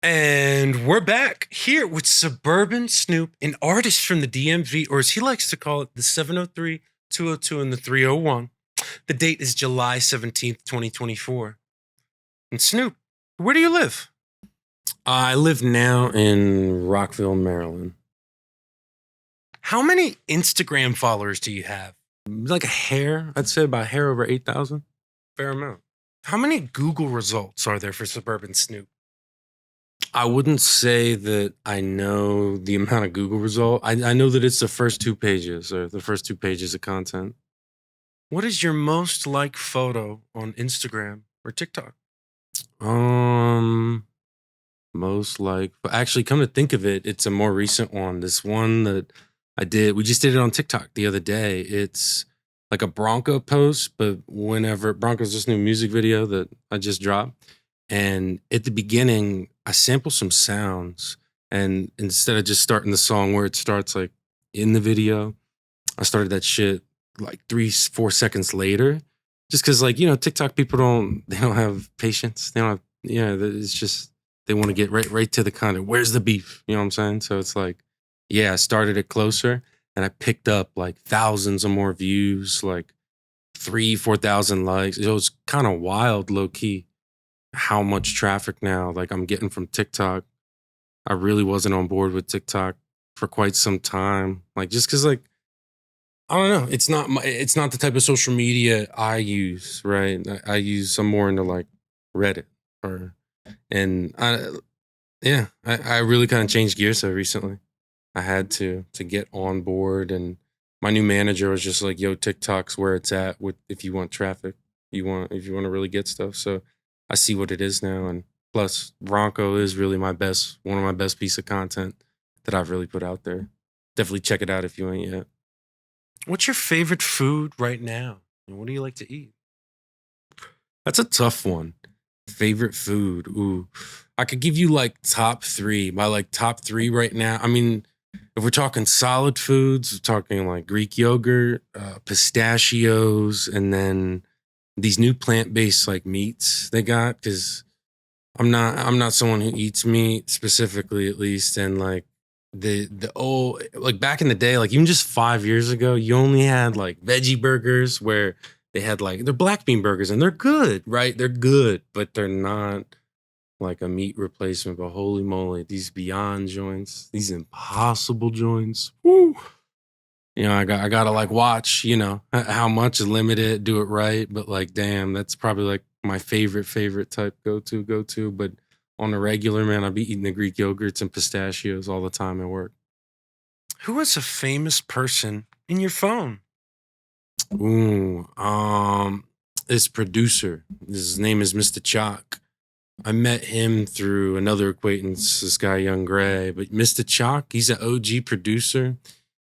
And we're back here with Suburban Snoop, an artist from the DMV, or as he likes to call it, the 703, 202, and the 301. The date is July 17th, 2024. And Snoop, where do you live? I live now in Rockville, Maryland. How many Instagram followers do you have? Like a hair, I'd say about a hair over 8,000. Fair amount. How many Google results are there for Suburban Snoop? I wouldn't say that I know the amount of Google result. I know that it's the first two pages or the first two pages of content. What is your most liked photo on Instagram or TikTok? Most like, but actually, come to think of it, it's a more recent one. This one that we just did it on TikTok the other day. It's like a Bronco post, but whenever Bronco's this new music video that I just dropped. And at the beginning, I sample some sounds. And instead of just starting the song where it starts like in the video, I started that shit like 3-4 seconds later. Just because, like, TikTok people don't have patience. They don't have, it's just, they want to get right to the content. Where's the beef? You know what I'm saying? So it's like, yeah, I started it closer and I picked up like thousands of more views, like 3,000-4,000 likes. It was kind of wild, low key, how much traffic now like I'm getting from TikTok. I really wasn't on board with TikTok for quite some time. Like, just because, like, I don't know. It's not the type of social media I use, right? I use some more into like Reddit I really kind of changed gears so recently. I had to get on board, and my new manager was just like, "Yo, TikTok's where it's at with if you want traffic, if you want to really get stuff." So I see what it is now, and plus Bronco is really one of my best piece of content that I've really put out there. Definitely check it out if you ain't yet. What's your favorite food right now? And what do you like to eat? That's a tough one. Favorite food. Ooh. I could give you like top three. My like top three right now. I mean, if we're talking solid foods, we're talking like Greek yogurt, pistachios, and then these new plant-based like meats they got. Because I'm not someone who eats meat specifically, at least, and like the old, like back in the day, like even just 5 years ago, you only had like veggie burgers where they had like they're black bean burgers and they're good, right? They're good, but they're not like a meat replacement. But holy moly, these Beyond joints, these Impossible joints, woo! I gotta like watch, how much limited, do it right. But like, damn, that's probably like my favorite type go to. But on a regular, man, I'd be eating the Greek yogurts and pistachios all the time at work. Who is a famous person in your phone? Ooh, this producer, his name is Mr. Chalk. I met him through another acquaintance, this guy Young Gray. But Mr. Chalk, he's an OG producer.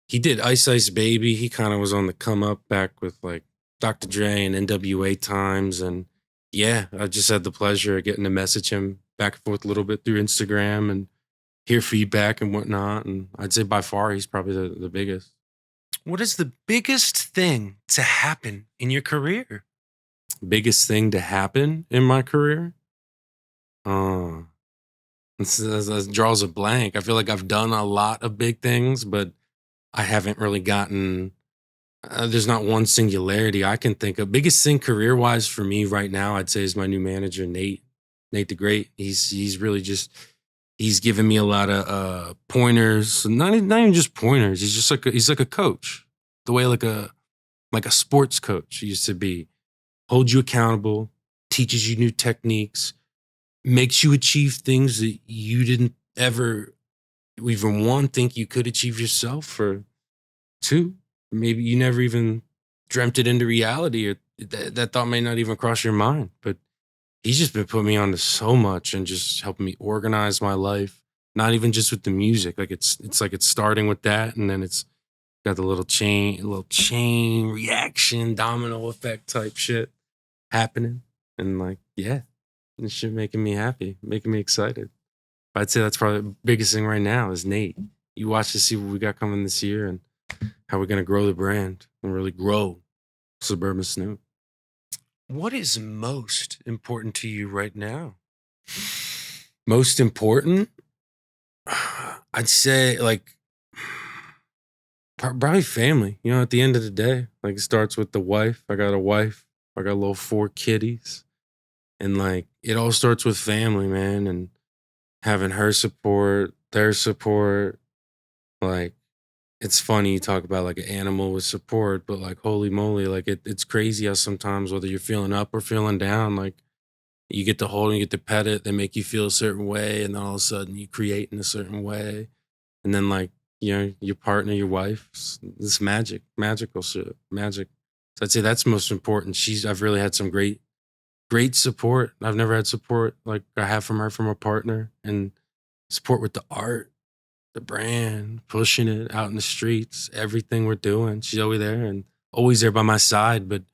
He did Ice Ice Baby. He kind of was on the come up back with like Dr. Dre and NWA times. And yeah, I just had the pleasure of getting to message him back and forth a little bit through Instagram and hear feedback and whatnot. And I'd say by far he's probably the biggest. What is the biggest thing to happen in your career? Biggest thing to happen in my career? This draws a blank. I feel like I've done a lot of big things, but I haven't really gotten. There's not one singularity I can think of. Biggest thing career wise for me right now, I'd say, is my new manager, Nate the Great. He's really just he's given me a lot of pointers. Not even just pointers. He's like a coach, the way like a sports coach used to be. Holds you accountable, teaches you new techniques, makes you achieve things that you didn't ever even one think you could achieve yourself, or two, maybe you never even dreamt it into reality, or that thought may not even cross your mind. But he's just been putting me on to so much and just helping me organize my life. Not even just with the music. Like it's like it's starting with that, and then it's got the little chain reaction, domino effect type shit happening. And like, yeah, this shit making me happy, making me excited. But I'd say that's probably the biggest thing right now is Nate. You watch to see what we got coming this year and how we're gonna grow the brand and really grow Suburban Snoop. What is most important to you right now? Most important, I'd say like probably family. You know, at the end of the day, like it starts with the wife. I got a wife. I got little 4 kiddies, and like it all starts with family, man, and having her support, their support. Like it's funny you talk about like an animal with support, but like holy moly, like it's crazy how sometimes whether you're feeling up or feeling down, like you get to hold and you get to pet it, they make you feel a certain way, and then all of a sudden you create in a certain way. And then like, you know, your partner, your wife, this magical shit. Magic. So I'd say that's most important. I've really had some great support. I've never had support like I have from her from a partner, and support with the art, the brand, pushing it out in the streets, everything we're doing. She's always there and always there by my side. But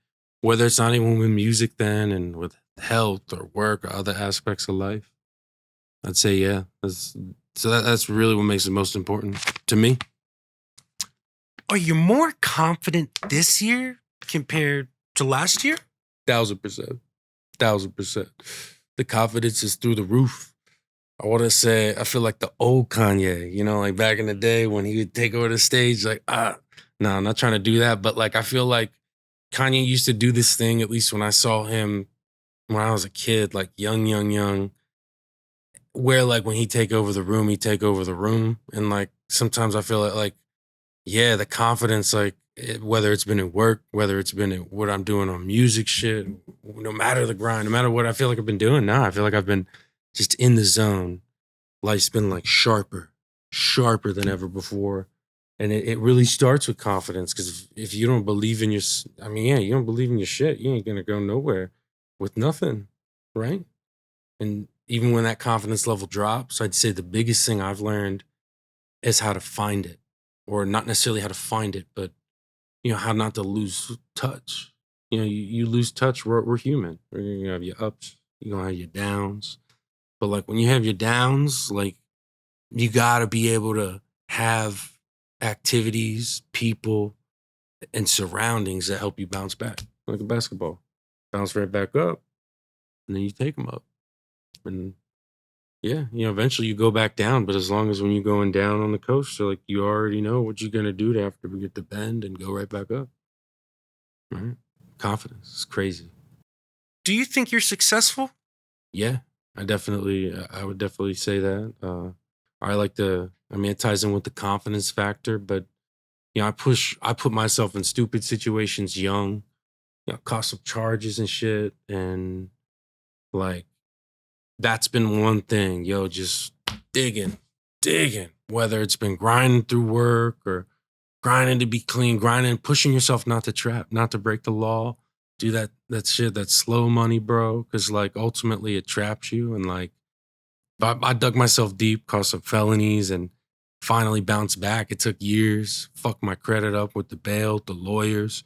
whether it's not even with music then and with health or work or other aspects of life, I'd say, yeah. That's really what makes it most important to me. Are you more confident this year compared to last year? 1,000%. 1,000%. The confidence is through the roof. I want to say, I feel like the old Kanye, you know, like back in the day when he would take over the stage, like, no, I'm not trying to do that. But like, I feel like Kanye used to do this thing, at least when I saw him when I was a kid, like young, where like when he take over the room, he take over the room. And like, sometimes I feel like yeah, the confidence, like whether it's been at work, whether it's been at what I'm doing on music shit, no matter the grind, no matter what I feel like I've been doing now, I feel like I've been just in the zone. Life's been like sharper than ever before. And it really starts with confidence because if you don't believe in I mean, yeah, you don't believe in your shit, you ain't gonna go nowhere with nothing, right? And even when that confidence level drops, I'd say the biggest thing I've learned is how to find it, or not necessarily how to find it, but you know how not to lose touch. You know, you lose touch. We're human. You're gonna have your ups. You're gonna have your downs. But like when you have your downs, like you gotta be able to have activities, people, and surroundings that help you bounce back, like a basketball. Bounce right back up, and then you take them up. And yeah, you know, eventually you go back down, but as long as when you're going down on the coaster, like you already know what you're gonna do to after we get the bend and go right back up. Right? Confidence is crazy. Do you think you're successful? Yeah, I would definitely say that. I like I mean, it ties in with the confidence factor, but you know, I put myself in stupid situations young, you know, caught some charges and shit, and like that's been one thing, yo, just digging, whether it's been grinding through work or grinding to be clean, grinding, pushing yourself not to trap, not to break the law, do that shit, that slow money, bro, because like ultimately it traps you. And like I dug myself deep, caused some felonies, and finally bounced back. It took years, fucked my credit up with the bail, the lawyers.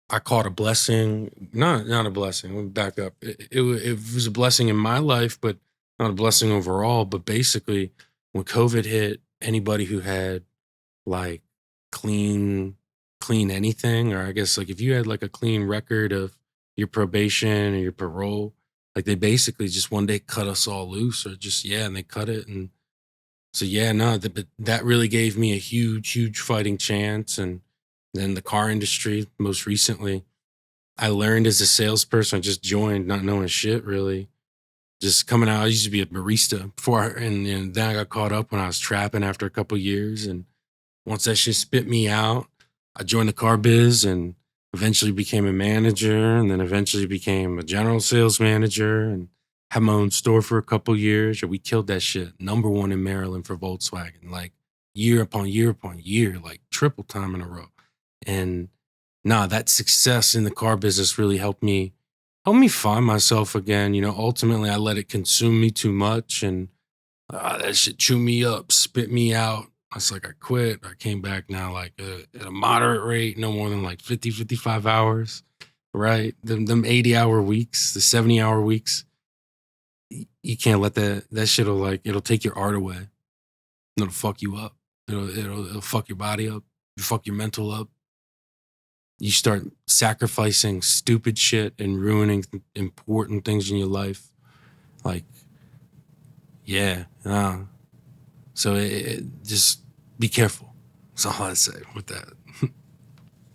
I caught a blessing, not a blessing. Let me back up. It was a blessing in my life, but not a blessing overall. But basically, when COVID hit, anybody who had like clean, clean anything, or I guess like if you had like a clean record of your probation or your parole, like they basically just one day cut us all loose, or just yeah, and they cut it, and so yeah, no, but that really gave me a huge fighting chance, and then the car industry most recently. I learned as a salesperson. I just joined, not knowing shit really. Just coming out, I used to be a barista before, and then I got caught up when I was trapping after a couple years. And once that shit spit me out, I joined the car biz and eventually became a manager, and then eventually became a general sales manager, and had my own store for a couple years. We killed that shit. Number one in Maryland for Volkswagen, like year upon year upon year, like triple time in a row. And nah, that success in the car business really helped me find myself again. You know, ultimately I let it consume me too much, and that shit chewed me up, spit me out. I was like, I quit. I came back now like at a moderate rate, no more than like 50, 55 hours, right? Them 80-hour weeks, the 70-hour weeks, you can't let that shit'll like, it'll take your art away. It'll fuck you up. It'll fuck your body up. It'll fuck your mental up. You start sacrificing stupid shit and ruining important things in your life. Like Yeah. So just be careful. That's all I say with that.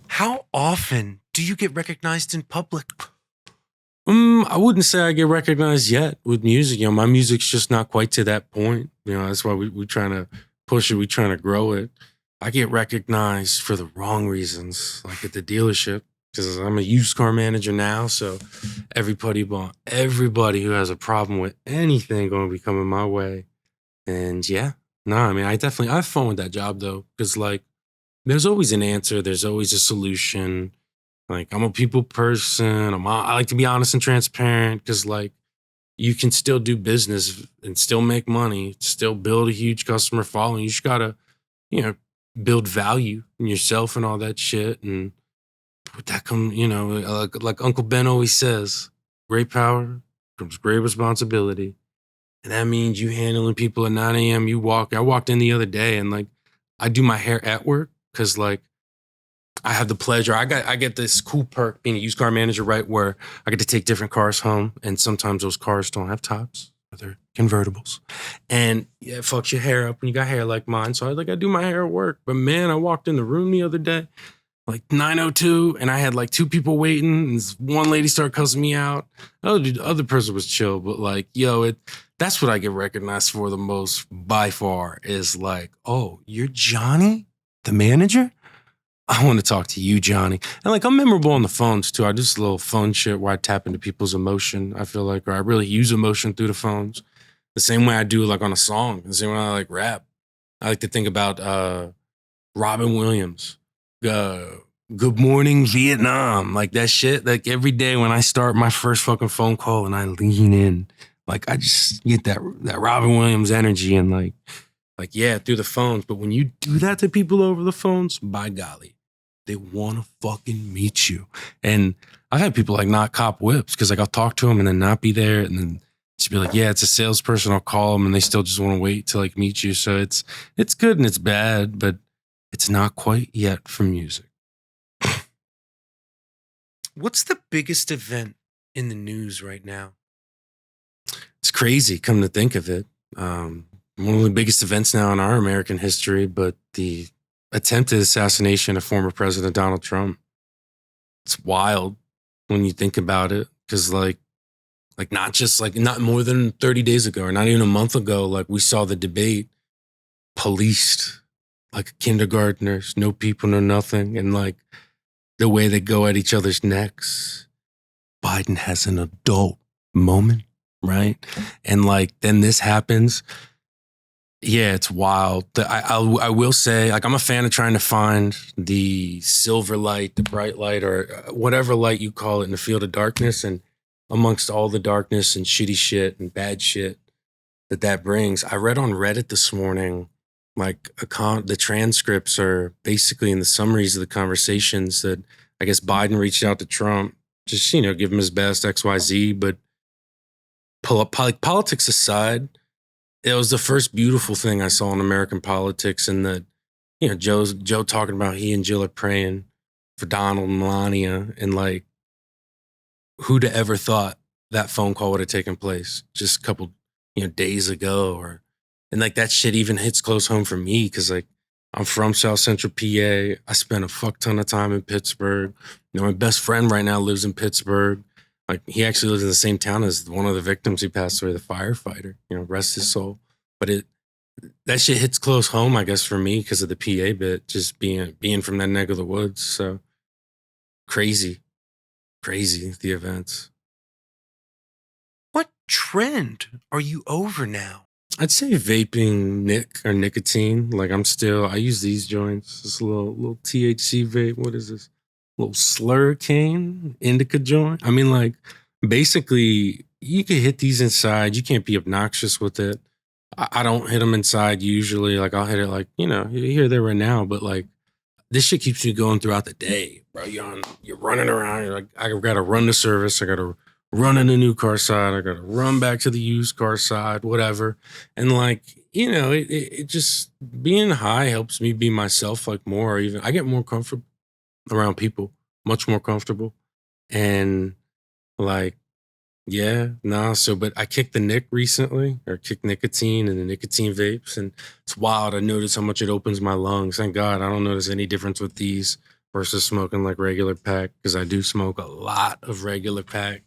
How often do you get recognized in public? I wouldn't say I get recognized yet with music. You know, my music's just not quite to that point. You know, that's why we're trying to push it. We're trying to grow it. I get recognized for the wrong reasons, like at the dealership, because I'm a used car manager now. So everybody who has a problem with anything going to be coming my way. And yeah, no, I mean, I have fun with that job though, because like there's always an answer. There's always a solution. Like I'm a people person. I like to be honest and transparent because like you can still do business and still make money, still build a huge customer following. You just gotta, you know, build value in yourself and all that shit. And with that come, you know, like Uncle Ben always says, great power comes great responsibility. And that means you handling people at 9 a.m. I walked in the other day and like I do my hair at work because like I have the pleasure. I get this cool perk being a used car manager, right? Where I get to take different cars home, and sometimes those cars don't have tops, or they're convertibles, and yeah, it fucks your hair up when you got hair like mine. So I do my hair at work. But man, I walked in the room the other day, like 9:02, and I had like two people waiting, and this one lady started cussing me out. Oh, dude, the other person was chill, but like, yo, that's what I get recognized for the most by far is like, oh, you're Johnny, the manager? I want to talk to you, Johnny. And like, I'm memorable on the phones too. I do this little phone shit where I tap into people's emotion. I feel like, or I really use emotion through the phones. The same way I do like on a song, the same way I like rap. I like to think about Robin Williams, Good Morning Vietnam, like that shit. Like every day when I start my first fucking phone call and I lean in, like I just get that Robin Williams energy and like yeah, through the phones. But when you do that to people over the phones, by golly, they want to fucking meet you. And I've had people like not cop whips because like I'll talk to them and then not be there and then just be like, yeah, it's a salesperson. I'll call them and they still just want to wait to like meet you. So it's good and it's bad, but it's not quite yet for music. What's the biggest event in the news right now? It's crazy, come to think of it. One of the biggest events now in our American history, but the attempted assassination of former President Donald Trump. It's wild when you think about it, because like not more than 30 days ago or not even a month ago, like we saw the debate policed like kindergartners, no people, no nothing, and like the way they go at each other's necks. Biden has an adult moment, right? And like then this happens. Yeah, it's wild. I will say, like, I'm a fan of trying to find the silver light, the bright light, or whatever light you call it in the field of darkness. And amongst all the darkness and shitty shit and bad shit that brings, I read on Reddit this morning, like the transcripts are basically in the summaries of the conversations that I guess Biden reached out to Trump, just, you know, give him his best XYZ. But politics aside, it was the first beautiful thing I saw in American politics, and that, you know, Joe talking about he and Jill are praying for Donald and Melania, and like, who'd have ever thought that phone call would have taken place just a couple, you know, days ago, and like that shit even hits close home for me because like I'm from South Central PA. I spent a fuck ton of time in Pittsburgh. You know, my best friend right now lives in Pittsburgh. Like he actually lives in the same town as one of the victims who passed away, the firefighter, you know, rest his soul. But that shit hits close home, I guess, for me because of the PA bit, just being from that neck of the woods. So crazy the events. What trend are you over now? I'd say vaping nicotine. Like I use these joints. This little THC vape. What is this? Little slurricane indica joint. I mean, like, basically, you can hit these inside. You can't be obnoxious with it. I don't hit them inside usually. Like, I'll hit it like, you know, here, there, right now. But like, this shit keeps you going throughout the day, bro. You're running around. You're like, I got to run to service. I got to run in the new car side. I got to run back to the used car side, whatever. And like, you know, it just being high helps me be myself, like more. Or even I get more comfortable around people, much more comfortable. And like, Yeah, no. So, but I kicked the nick recently, or kicked nicotine and the nicotine vapes, and it's wild. I noticed how much it opens my lungs. Thank God, I don't notice any difference with these versus smoking like regular pack because I do smoke a lot of regular pack.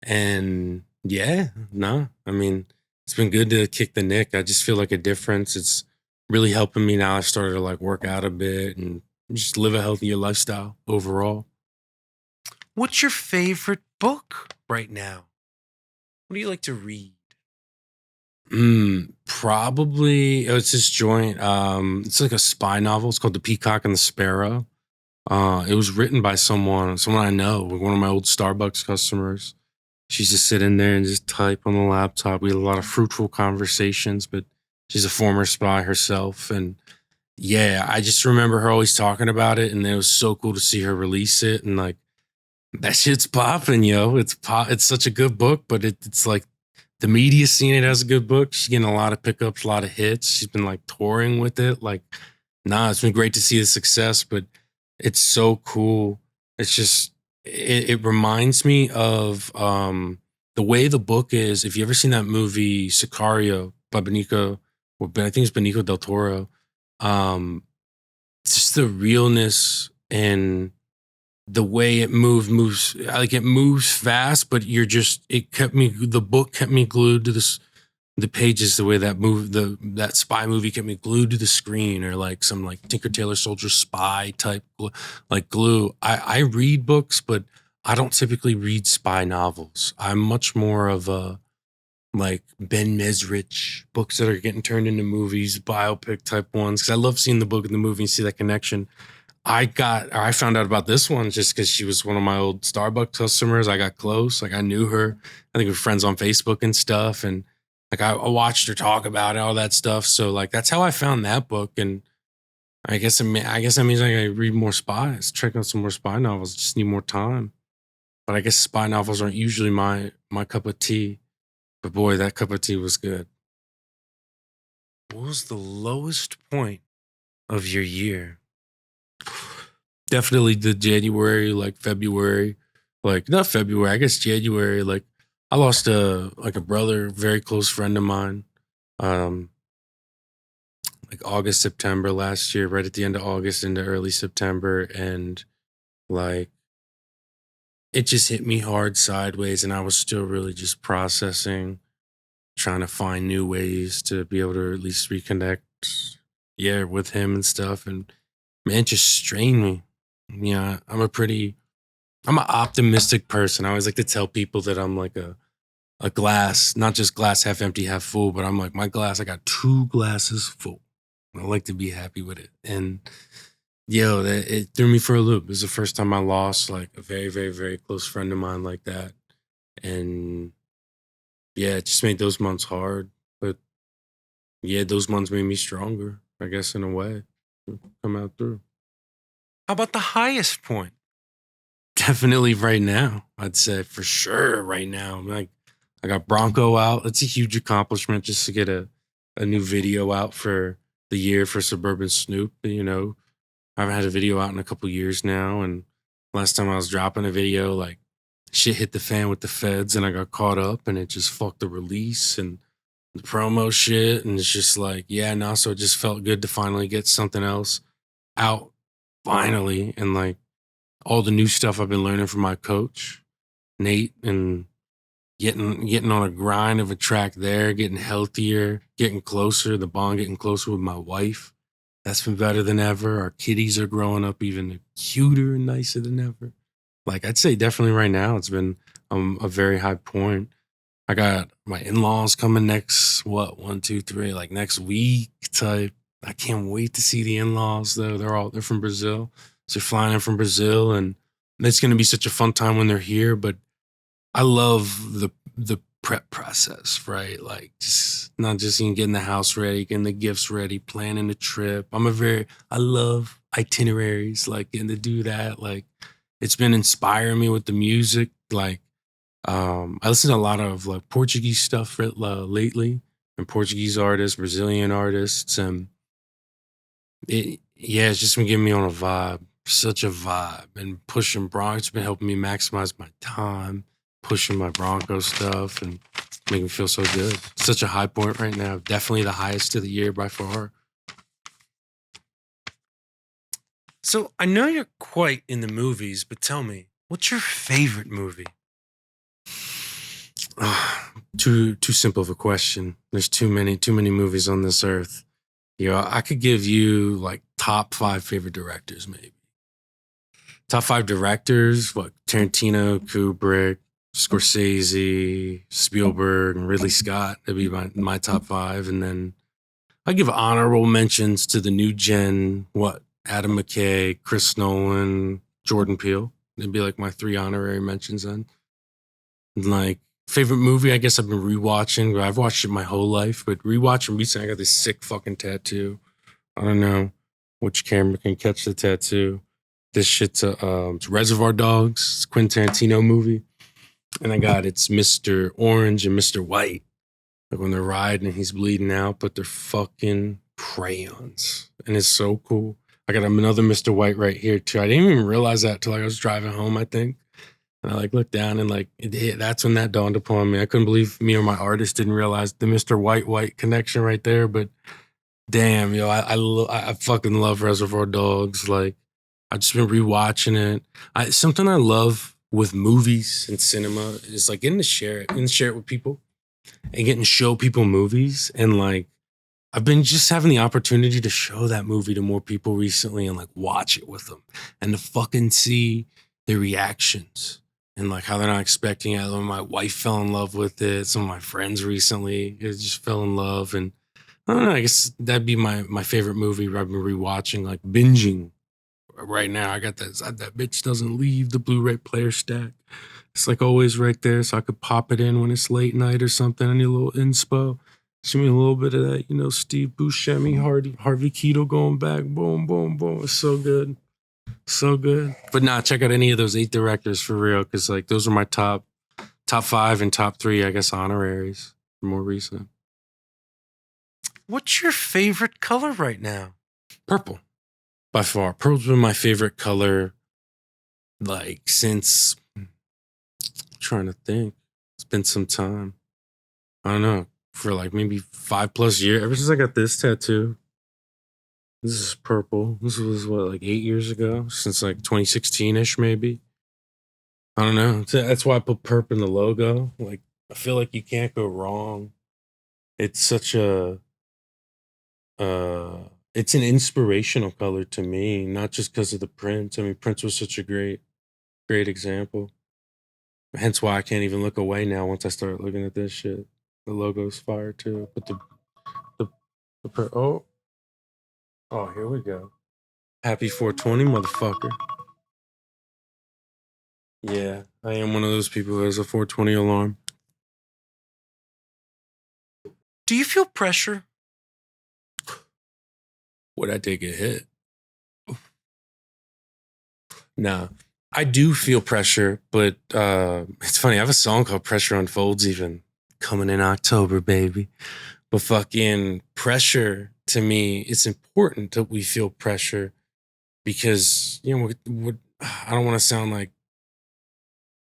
And yeah, no, I mean, it's been good to kick the nick. I just feel like a difference. It's really helping me now. I started to like work out a bit and just live a healthier lifestyle overall. What's your favorite book right now? What do you like to read? Probably it's this joint. It's like a spy novel. It's called The Peacock and the Sparrow. It was written by someone I know, like one of my old Starbucks customers. She used to sit in there and just type on the laptop. We had a lot of fruitful conversations, but she's a former spy herself. And yeah, I just remember her always talking about it, and it was so cool to see her release it. And like that shit's popping, yo. It's such a good book, but it's like the media scene it as a good book. She's getting a lot of pickups, a lot of hits. She's been like touring with it. Like, nah, it's been great to see the success, but it's so cool. It's just it reminds me of the way the book is. If you ever seen that movie Sicario by Benicio, or I think it's Benicio del Toro, um, just the realness and the way it moves like it moves fast, but the book kept me glued to the pages, the way that spy movie kept me glued to the screen, or like some like Tinker Tailor Soldier Spy type like glue. I read books, but I don't typically read spy novels. I'm much more of a like Ben Mesrich books that are getting turned into movies, biopic type ones, because I love seeing the book and the movie and see that connection. I found out about this one just because she was one of my old Starbucks customers. I got close, like I knew her. I think we were friends on Facebook and stuff, and like I watched her talk about it, all that stuff. So like that's how I found that book, and I guess that means I gotta read more spies, check out some more spy novels. Just need more time. But I guess spy novels aren't usually my cup of tea. But boy, that cup of tea was good. What was the lowest point of your year? Definitely the January, like February, like not February, I guess January. Like I lost a brother, very close friend of mine. Um, like August, September last year, right at the end of August into early September, and like it just hit me hard sideways, and I was still really just processing, trying to find new ways to be able to at least reconnect, yeah, with him and stuff. And man, it just strained me. Yeah, I'm an optimistic person. I always like to tell people that I'm like a glass, not just glass half empty, half full, but I'm like my glass, I got two glasses full. I like to be happy with it. And yo, it threw me for a loop. It was the first time I lost like a very, very, very close friend of mine like that. And yeah, it just made those months hard. But yeah, those months made me stronger, I guess, in a way. Come out through. How about the highest point? Definitely right now. I'd say for sure right now. Like I got Bronco out. It's a huge accomplishment just to get a new video out for the year for Suburban Snoop. You know, I haven't had a video out in a couple years now. And last time I was dropping a video, like shit hit the fan with the feds and I got caught up and it just fucked the release and the promo shit. And it's just like, yeah, no. So it just felt good to finally get something else out finally. And like, all the new stuff I've been learning from my coach, Nate, and getting on a grind of a track there, getting healthier, getting closer, the bond getting closer with my wife. That's been better than ever. Our kitties are growing up even cuter and nicer than ever. Like I'd say definitely right now it's been a very high point. I got my in-laws coming next, what, 1, 2, 3, like next week type. I can't wait to see the in-laws though. They're from Brazil. So they're flying in from Brazil and it's gonna be such a fun time when they're here. But I love the prep process, right? Like just not just even getting the house ready, getting the gifts ready, planning the trip. I love itineraries, like getting to do that. Like it's been inspiring me with the music. Like I listen to a lot of like Portuguese stuff lately, and Portuguese artists, Brazilian artists, and it's just been giving me on a vibe, such a vibe, and pushing Bronx. It's been helping me maximize my time. pushing my Broncos stuff and making me feel so good. Such a high point right now. Definitely the highest of the year by far. So I know you're quite in the movies, but tell me, what's your favorite movie? Too simple of a question. There's too many movies on this earth. You know, I could give you like top 5 favorite directors, maybe. Top 5 directors, what? Tarantino, Kubrick, Scorsese, Spielberg, and Ridley Scott. That'd be my top 5. And then I give honorable mentions to the new gen, what? Adam McKay, Chris Nolan, Jordan Peele. It'd be like my 3 honorary mentions then. And like, favorite movie, I guess I've been rewatching. I've watched it my whole life, but rewatching recently, I got this sick fucking tattoo. I don't know which camera can catch the tattoo. This shit's it's Reservoir Dogs. It's a Quentin Tarantino movie. And I got it's Mr. Orange and Mr. White. Like when they're riding and he's bleeding out, but they're fucking crayons. And it's so cool. I got another Mr. White right here too. I didn't even realize that till I was driving home, I think. And I like looked down and like it hit. That's when that dawned upon me. I couldn't believe me or my artist didn't realize the Mr. White connection right there. But damn, yo, I fucking love Reservoir Dogs. Like I've just been rewatching it. Something I love with movies and cinema is like getting to share it with people and getting to show people movies. And like I've been just having the opportunity to show that movie to more people recently and like watch it with them and to fucking see their reactions. And like how they're not expecting it. My wife fell in love with it. Some of my friends recently just fell in love. And I don't know, I guess that'd be my favorite movie I've been rewatching, like binging right now. I got that bitch doesn't leave the Blu-ray player stack. It's like always right there. So I could pop it in when it's late night or something. I need a little inspo. Show me a little bit of that, you know, Steve Buscemi, Harvey Keitel going back. Boom, boom, boom. It's so good. So good. But nah, check out any of those 8 directors for real, because like those are my top 5 and top 3, I guess, honoraries. More recent. What's your favorite color right now? Purple. By far. Purple's been my favorite color like since I'm trying to think. It's been some time. I don't know. For like maybe 5+ years. Ever since I got this tattoo. This is purple. This was what, like 8 years ago? Since like 2016-ish, maybe. I don't know. That's why I put perp in the logo. Like, I feel like you can't go wrong. It's such a it's an inspirational color to me, not just because of the print. I mean, Prince was such a great example. Hence why I can't even look away now once I start looking at this shit. The logo's fire too. But Oh, here we go. Happy 420, motherfucker. Yeah, I am one of those people who has a 420 alarm. Do you feel pressure? Would I take a hit? Nah, I do feel pressure, but it's funny. I have a song called Pressure Unfolds even coming in October, baby. But fucking pressure, to me, it's important that we feel pressure because, you know, I don't want to sound like,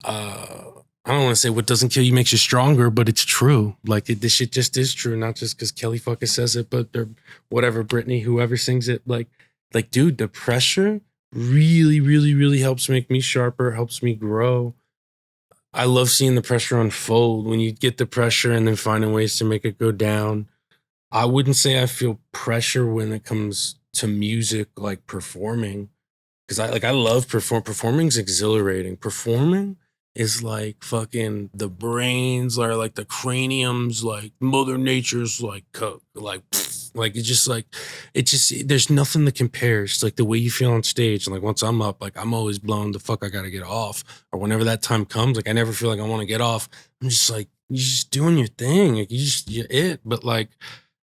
I don't want to say what doesn't kill you makes you stronger, but it's true. Like this shit just is true, not just because Kelly fucking says it, but whatever, Britney, whoever sings it, like, dude, the pressure really, really, really helps make me sharper, helps me grow. I love seeing the pressure unfold when you get the pressure and then finding ways to make it go down. I wouldn't say I feel pressure when it comes to music, like performing, because I love performing's exhilarating. Performing is like fucking the brains are like the craniums, like Mother Nature's like cook, like there's nothing that compares to like the way you feel on stage. And like once I'm up, like I'm always blown the fuck I gotta get off. Or whenever that time comes, like I never feel like I want to get off. I'm just like, you're just doing your thing. Like you're it. But like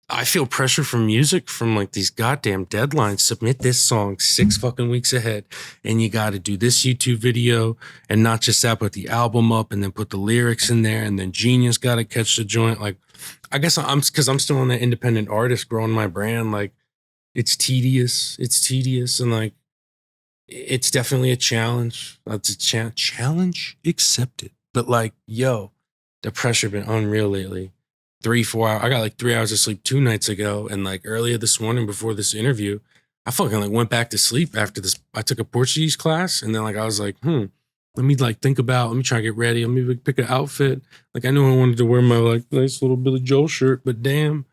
I feel pressure from music from like these goddamn deadlines. Submit this song 6 fucking weeks ahead. And you got to do this YouTube video. And not just that, put the album up and then put the lyrics in there. And then Genius got to catch the joint. Like, I guess because I'm still an independent artist growing my brand. Like, it's tedious. And like, it's definitely a challenge. It's a challenge accepted. But like, yo, the pressure been unreal lately. 3-4 hours. I got like 3 hours of sleep 2 nights ago, and like earlier this morning before this interview, I fucking like went back to sleep after this. I took a Portuguese class, and then like I was like, let me like think about. Let me try to get ready. Let me like, pick an outfit. Like I knew I wanted to wear my like nice little Billy Joel shirt, but damn,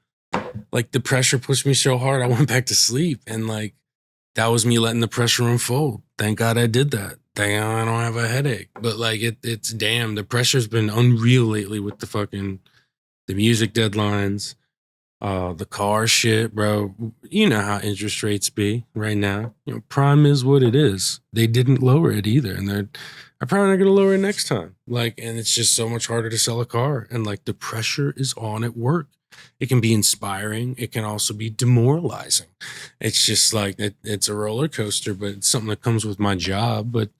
like the pressure pushed me so hard, I went back to sleep, and like that was me letting the pressure unfold. Thank God I did that. Thank God I don't have a headache. But like it's damn, the pressure's been unreal lately with the fucking the music deadlines, the car shit, bro. You know how interest rates be right now. You know, prime is what it is. They didn't lower it either, and they're probably not gonna lower it next time. Like, and it's just so much harder to sell a car, and like the pressure is on at work. It can be inspiring. It can also be demoralizing. It's just like it's a roller coaster, but it's something that comes with my job. But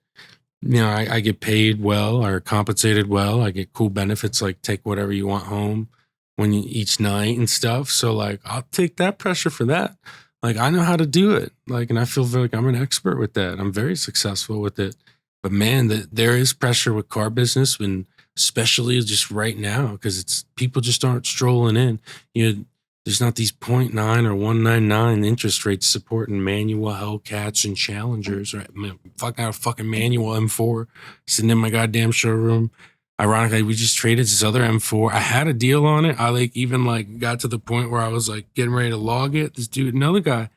you know, I get paid well or compensated well. I get cool benefits like take whatever you want home when you each night and stuff. So like I'll take that pressure for that. Like I know how to do it. Like, and I feel like I'm an expert with that. I'm very successful with it. But man, there is pressure with car business, and especially just right now because it's people just aren't strolling in. You know, there's not these 0.9 or 199 interest rates supporting manual Hellcats and Challengers. Right? I mean, fuck out a fucking manual M4 sitting in my goddamn showroom. Ironically, we just traded this other M4. I had a deal on it. I like even like got to the point where I was like getting ready to log it. This dude, another guy,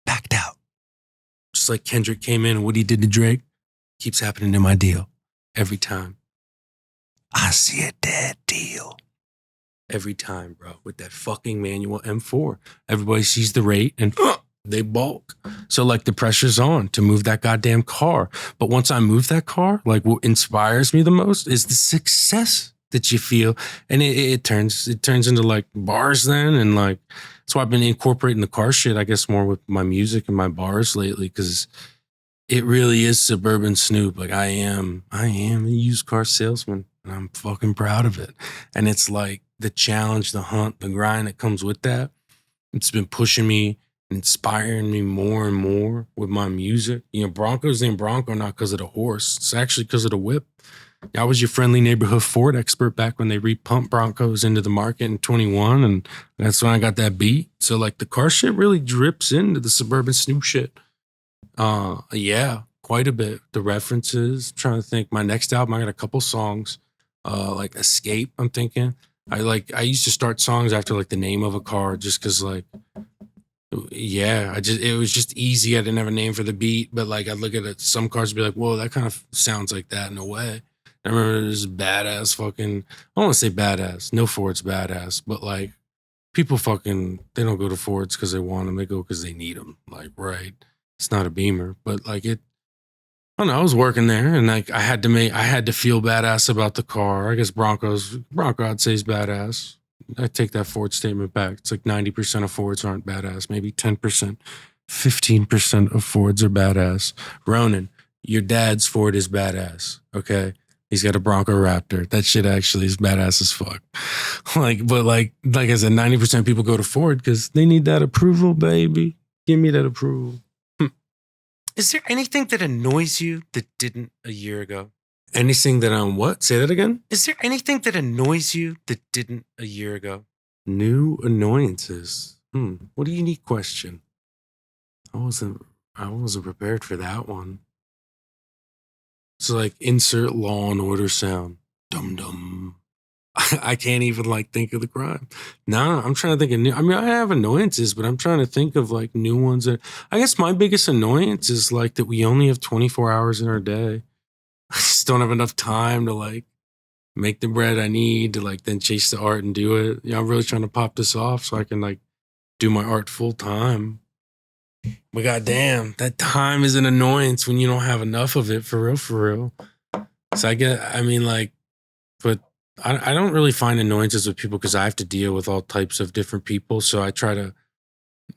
backed out. Just like Kendrick came in and what he did to Drake keeps happening to my deal every time. I see a dead deal. Every time, bro, with that fucking manual M4. Everybody sees the rate and they balk. So like the pressure's on to move that goddamn car. But once I move that car, like what inspires me the most is the success that you feel. And it turns into like bars then. And like, that's why I've been incorporating the car shit, I guess, more with my music and my bars lately. Cause it really is Suburban Snoop. Like I am a used car salesman and I'm fucking proud of it. And it's like the challenge, the hunt, the grind that comes with that. It's been pushing me, inspiring me more and more with my music. You know, Bronco's named Bronco not because of the horse. It's actually because of the whip. I was your friendly neighborhood Ford expert back when they repumped Broncos into the market in 21. And that's when I got that beat. So like the car shit really drips into the Suburban Snoop shit. Yeah, quite a bit. The references, I'm trying to think. My next album, I got a couple songs, like Escape, I'm thinking. I used to start songs after like the name of a car just because like, yeah, it was just easy. I didn't have a name for the beat, but like I'd look at it, some cars and be like, whoa, that kind of sounds like that in a way. I remember this badass fucking, I don't want to say badass, no Ford's badass, but like people fucking, they don't go to Fords because they want them, they go because they need them. Like, right. It's not a Beamer, but like it, I don't know, I was working there and like I had to feel badass about the car. I guess Bronco I'd say is badass. I take that Ford statement back. It's like 90% of Fords aren't badass, maybe 10%, 15% of Fords are badass. Ronan, your dad's Ford is badass, okay? He's got a Bronco Raptor. That shit actually is badass as fuck. But like I said, 90% of people go to Ford because they need that approval, baby. Give me that approval. Is there anything that annoys you that didn't a year ago? Anything that what? Say that again? Is there anything that annoys you that didn't a year ago? New annoyances. What a unique question. I wasn't prepared for that one. So like insert Law and Order sound. Dum dum. I can't even like think of the crime. Nah, I'm trying to think of new. I mean, I have annoyances, but I'm trying to think of like new ones. I guess my biggest annoyance is like that we only have 24 hours in our day. I just don't have enough time to like make the bread I need to like then chase the art and do it. You know, I'm really trying to pop this off so I can like do my art full time. But goddamn, that time is an annoyance when you don't have enough of it for real. So I don't really find annoyances with people because I have to deal with all types of different people. So I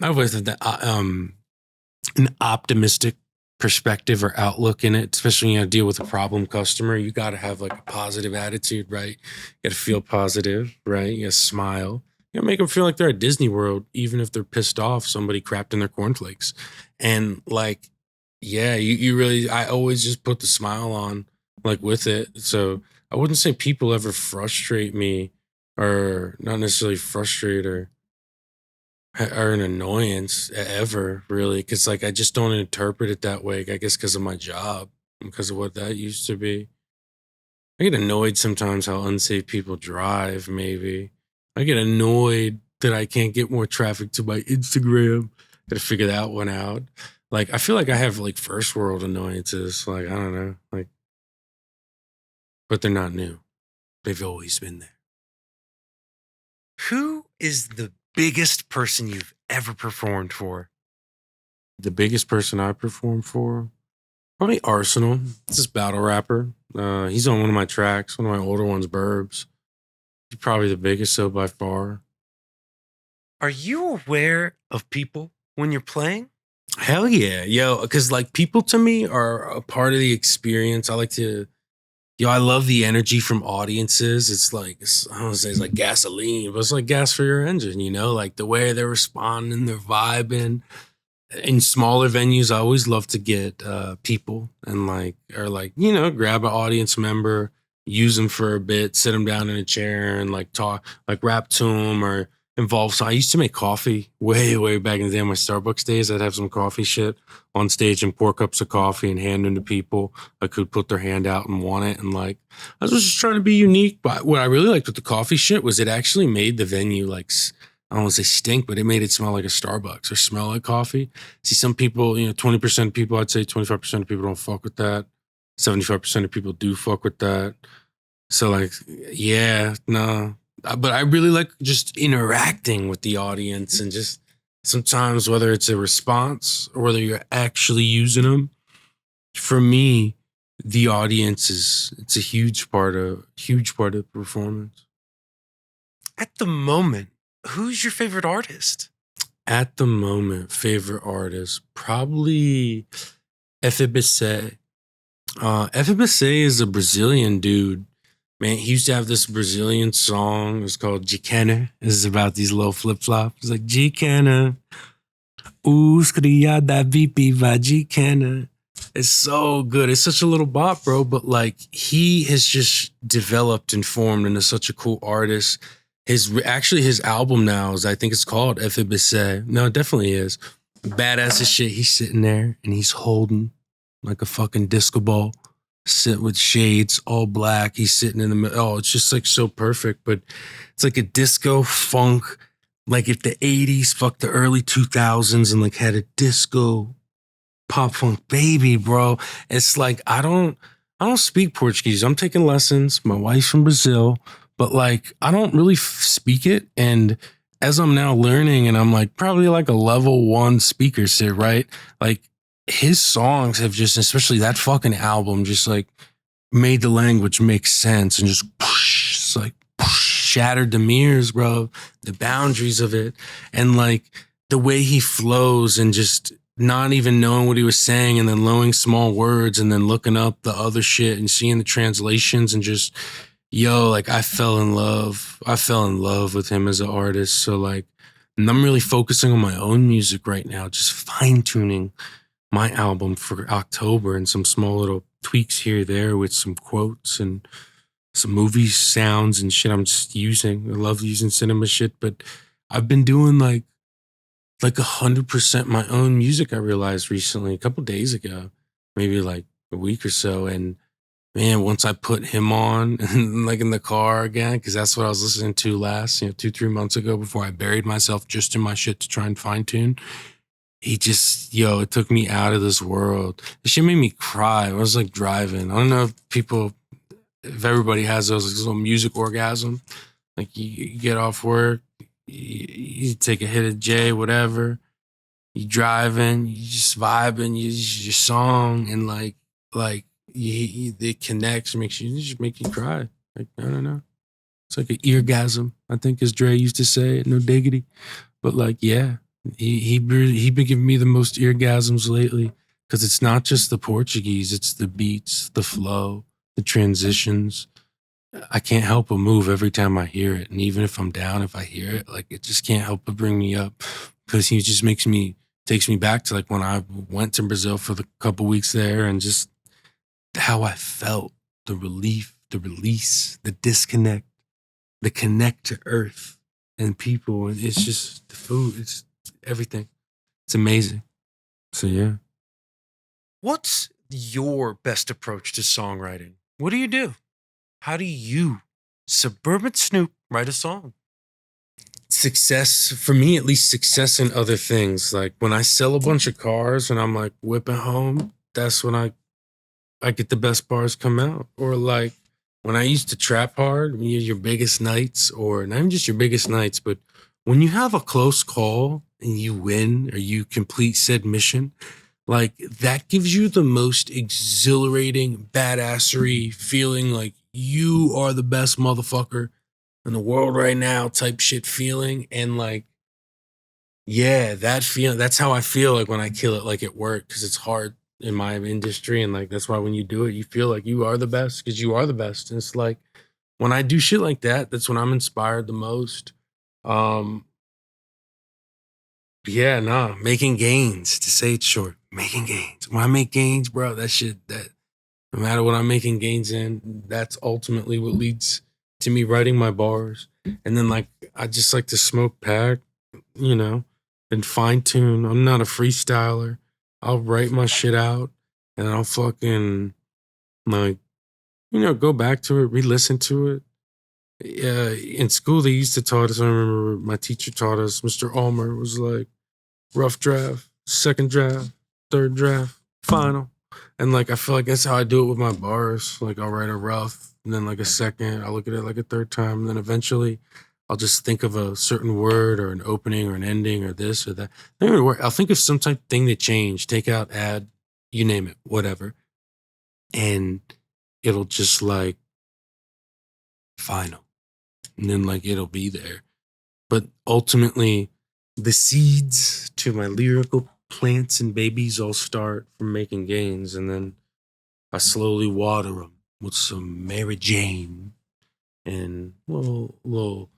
always have an optimistic perspective or outlook in it, especially when you deal with a problem customer. You got to have like a positive attitude, right? You got to feel positive, right? You got to smile. You got to make them feel like they're at Disney World, even if they're pissed off somebody crapped in their cornflakes. And like, yeah, you really, I always just put the smile on like with it. So I wouldn't say people ever frustrate me, or not necessarily frustrate or an annoyance ever really, because like I just don't interpret it that way. I guess because of my job, because of what that used to be. I get annoyed sometimes how unsafe people drive. Maybe I get annoyed that I can't get more traffic to my Instagram. Got to figure that one out. Like I feel like I have like first world annoyances. Like I don't know, like, but they're not new. They've always been there. Who is the biggest person you've ever performed for? The biggest person I performed for, probably Arsenal. It's this battle rapper. He's on one of my tracks, one of my older ones, Burbs. He's probably the biggest, so by far. Are you aware of people when you're playing? Hell yeah, yo, because like people to me are a part of the experience. I like to, yo, I love the energy from audiences. It's like, I don't want to say it's like gasoline, but it's like gas for your engine, you know, like the way they're responding, they're vibing. In smaller venues, I always love to get people and like, or like, you know, grab an audience member, use them for a bit, sit them down in a chair and like talk, like rap to them or involve. So I used to make coffee way back in the day in my Starbucks days. I'd have some coffee shit on stage and pour cups of coffee and hand them to people that could put their hand out and want it. And like, I was just trying to be unique. But what I really liked with the coffee shit was it actually made the venue like, I don't want to say stink, but it made it smell like a Starbucks or smell like coffee. See, some people, you know, 20% of people, I'd say 25% of people don't fuck with that. 75% of people do fuck with that. So like, yeah, no. But I really like just interacting with the audience and just sometimes whether it's a response or whether you're actually using them. For me, the audience it's a huge part of the performance. At the moment, who's your favorite artist? At the moment, favorite artist, probably FBC. FBC is a Brazilian dude. Man, he used to have this Brazilian song. It's called Gicana. It's about these little flip-flops. It's like, Gicana, os criada VIP vai Gicana. It's so good. It's such a little bop, bro. But like, he has just developed and formed into such a cool artist. His album now is, I think it's called FBC. No, it definitely is. Badass as shit. He's sitting there and he's holding like a fucking disco ball. Sit with shades, all black. He's sitting in the middle. Oh, it's just like so perfect. But it's like a disco funk, like if the 80s fucked the early 2000s and like had a disco pop funk baby, bro. It's like I don't speak Portuguese. I'm taking lessons. My wife's from Brazil, but like I don't really speak it. And as I'm now learning, and I'm like probably like a level 1 speaker, sit right, like. His songs have just, especially that fucking album, just like made the language make sense and just it's like shattered the mirrors, bro, the boundaries of it. And like the way he flows and just not even knowing what he was saying and then knowing small words and then looking up the other shit and seeing the translations and just, yo, like I fell in love with him as an artist. So like, and I'm really focusing on my own music right now, just fine tuning my album for October and some small little tweaks here or there with some quotes and some movie sounds and shit I'm just using. I love using cinema shit, but I've been doing like 100% my own music. I realized recently, a couple days ago, maybe like a week or so. And man, once I put him on and like in the car again, because that's what I was listening to last, 2-3 months ago before I buried myself just in my shit to try and fine tune. He just, it took me out of this world. This shit made me cry. I was like driving. I don't know if everybody has those like, little music orgasm. Like you get off work, you take a hit of J, whatever. You driving, you just vibing, your song, and it connects, makes you cry. Like I don't know, it's like an eargasm. I think as Dre used to say, no diggity. But like yeah. He been giving me the most eargasms lately because it's not just the Portuguese, it's the beats, the flow, the transitions. I can't help but move every time I hear it. And even if I'm down, if I hear it, like it just can't help but bring me up because he just takes me back to like when I went to Brazil for the couple weeks there and just how I felt, the relief, the release, the disconnect, the connect to earth and people. And it's just the food. It's everything. It's amazing. So yeah. What's your best approach to songwriting? What do you do? How do you, Suburban Snoop, write a song? Success, for me at least, success in other things. Like when I sell a bunch of cars and I'm like whipping home, that's when I get the best bars come out. Or like when I used to trap hard, when you your biggest nights, or not even just your biggest nights, but when you have a close call and you win or you complete said mission, like that gives you the most exhilarating badassery feeling, like you are the best motherfucker in the world right now type shit feeling. And like, yeah, that feeling, that's how I feel like when I kill it, like at work, because it's hard in my industry. And like, that's why when you do it, you feel like you are the best because you are the best. And it's like, when I do shit like that, that's when I'm inspired the most. Yeah, nah, making gains, to say it short, making gains. When I make gains, bro, that shit, that no matter what I'm making gains in, that's ultimately what leads to me writing my bars. And then like, I just like to smoke pack, you know, and fine tune. I'm not a freestyler. I'll write my shit out and I'll fucking like, you know, go back to it, re-listen to it. Yeah, in school they used to taught us. I remember my teacher taught us. Mr. Ulmer was like, rough draft, second draft, third draft, final. And like I feel like that's how I do it with my bars. Like I'll write a rough, and then like a second, I'll look at it like a third time, and then eventually I'll just think of a certain word or an opening or an ending or this or that. I'll think of some type of thing to change, take out, add, you name it, whatever. And it'll just like final. And then like it'll be there. But ultimately, the seeds to my lyrical plants and babies all start from making gains, and then I slowly water them with some Mary Jane and little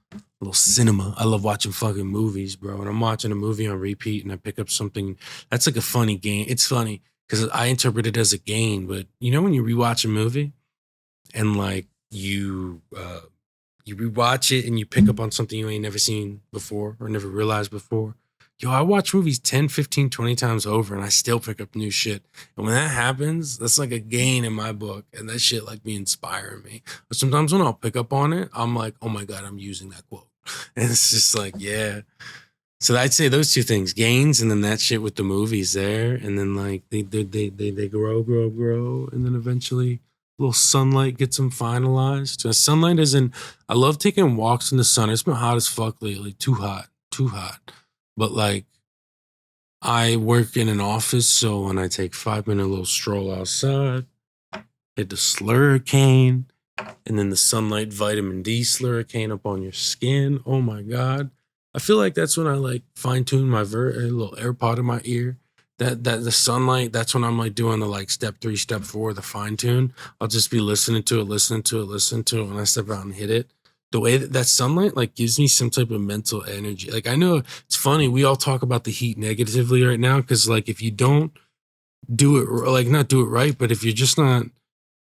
cinema. I love watching fucking movies, bro. And I'm watching a movie on repeat, and I pick up something that's like a funny gain. It's funny because I interpret it as a gain, but you know when you rewatch a movie and like you rewatch it and you pick up on something you ain't never seen before or never realized before. Yo, I watch movies 10, 15, 20 times over and I still pick up new shit. And when that happens, that's like a gain in my book. And that shit like be inspiring me. But sometimes when I'll pick up on it, I'm like, oh my God, I'm using that quote. And it's just like, yeah. So I'd say those two things, gains, and then that shit with the movies there. And then like they grow. And then eventually little sunlight gets them finalized. So sunlight isn't, I love taking walks in the sun. It's been hot as fuck lately. Too hot. But like, I work in an office, so when I take 5-minute little stroll outside, hit the slurricane, and then the sunlight vitamin D slurricane up on your skin. Oh my God. I feel like that's when I like fine tune my a little AirPod in my ear. That the sunlight, that's when I'm like doing the like step 3, step 4, the fine tune. I'll just be listening to it when I step out and hit it. The way that sunlight like gives me some type of mental energy. Like I know it's funny, we all talk about the heat negatively right now because like if you don't do it, like not do it right, but if you're just not